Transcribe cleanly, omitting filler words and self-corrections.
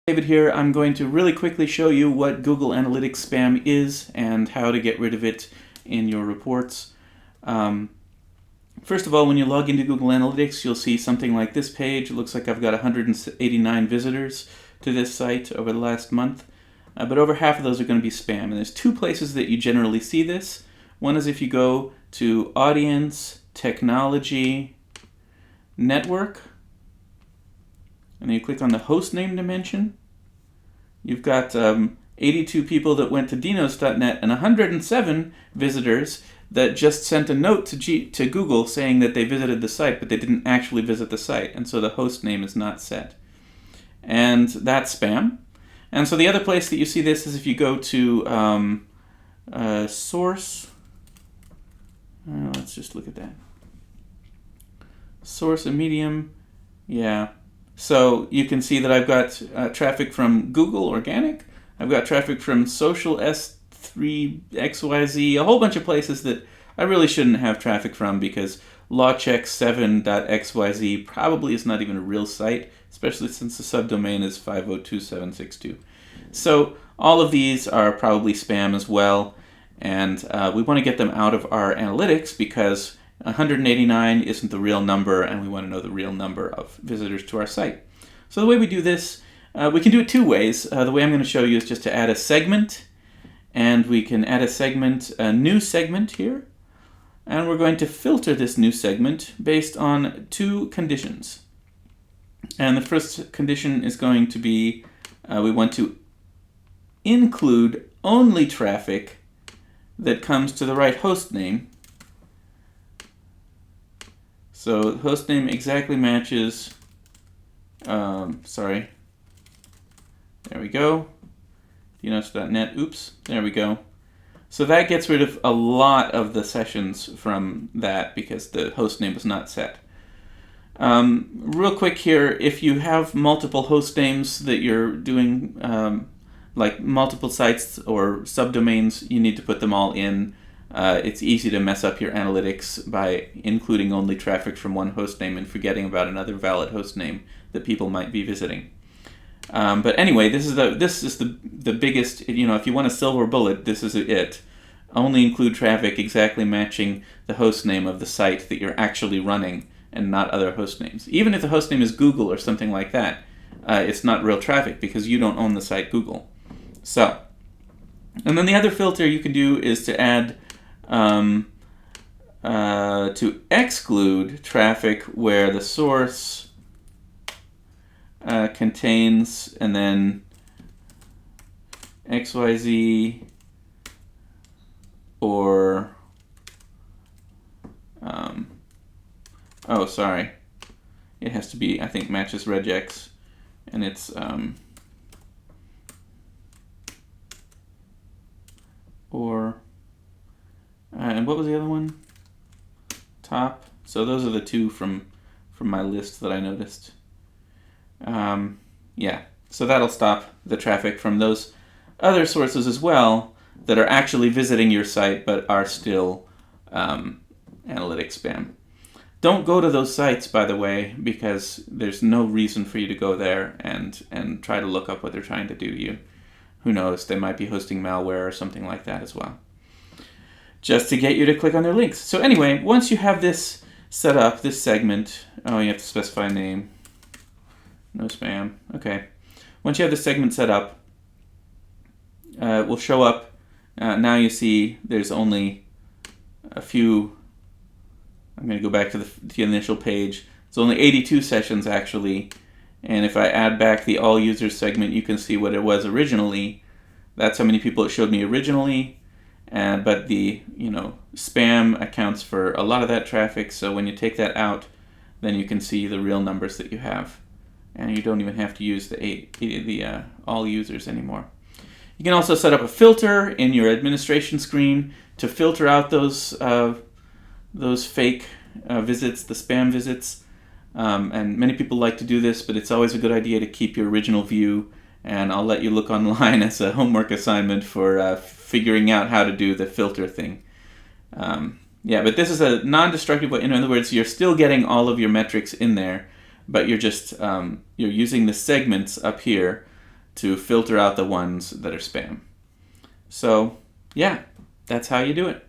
David here. I'm going to really quickly show you what Google Analytics spam is and how to get rid of it in your reports. First of all, when you log into Google Analytics, you'll see something like this page. It looks like I've got 189 visitors to this site over the last month, but over half of those are going to be spam. And there's two places that you generally see this. One is if you go to Audience, Technology, Network, and then you click on the host name dimension. You've got 82 people that went to dnos.net and 107 visitors that just sent a note to Google saying that they visited the site, but they didn't actually visit the site, and so the host name is not set. And that's spam. And so the other place that you see this is if you go to source. Let's just look at that. Source and Medium. Yeah. So you can see that I've got traffic from Google Organic. I've got traffic from Social S3XYZ, a whole bunch of places that I really shouldn't have traffic from because lawcheck7.xyz probably is not even a real site, especially since the subdomain is 502.762. So all of these are probably spam as well, and we want to get them out of our analytics because 189 isn't the real number, and we want to know the real number of visitors to our site. So the way we do this, we can do it two ways. The way I'm going to show you is just to add a segment, and we can add a new segment here, and we're going to filter this new segment based on two conditions. And the first condition is going to be we want to include only traffic that comes to the right host name. So the host name exactly matches, there we go, dnos.net, oops, there we go. So that gets rid of a lot of the sessions from that because the host name was not set. Real quick here, if you have multiple host names that you're doing, like multiple sites or subdomains, you need to put them all in. It's easy to mess up your analytics by including only traffic from one host name and forgetting about another valid host name that people might be visiting. But anyway, this is the biggest. If you want a silver bullet, this is it. Only include traffic exactly matching the host name of the site that you're actually running, and not other host names. Even if the host name is Google or something like that, it's not real traffic because you don't own the site Google. So, and then the other filter you can do is to add. To exclude traffic where the source contains and then XYZ or it has to be, I think, matches regex, and it's and what was the other one? Top. So those are the two from my list that I noticed. Yeah, so that'll stop the traffic from those other sources as well that are actually visiting your site but are still analytics spam. Don't go to those sites, by the way, because there's no reason for you to go there and try to look up what they're trying to do to you. Who knows, they might be hosting malware or something like that as well, just to get you to click on their links. So anyway, once you have this set up, this segment, you have to specify name, no spam, okay. Once you have the segment set up, it will show up. Now you see there's only a few. I'm going to go back to the initial page. It's only 82 sessions actually, and if I add back the all users segment, you can see what it was originally. That's how many people it showed me originally, but the spam accounts for a lot of that traffic. So when you take that out, then you can see the real numbers that you have, and you don't even have to use the all users anymore. You can also set up a filter in your administration screen to filter out those fake visits, the spam visits. And many people like to do this, but it's always a good idea to keep your original view, and I'll let you look online as a homework assignment for figuring out how to do the filter thing. But this is a non-destructive way. In other words, you're still getting all of your metrics in there, but you're just you're using the segments up here to filter out the ones that are spam. So, yeah, that's how you do it.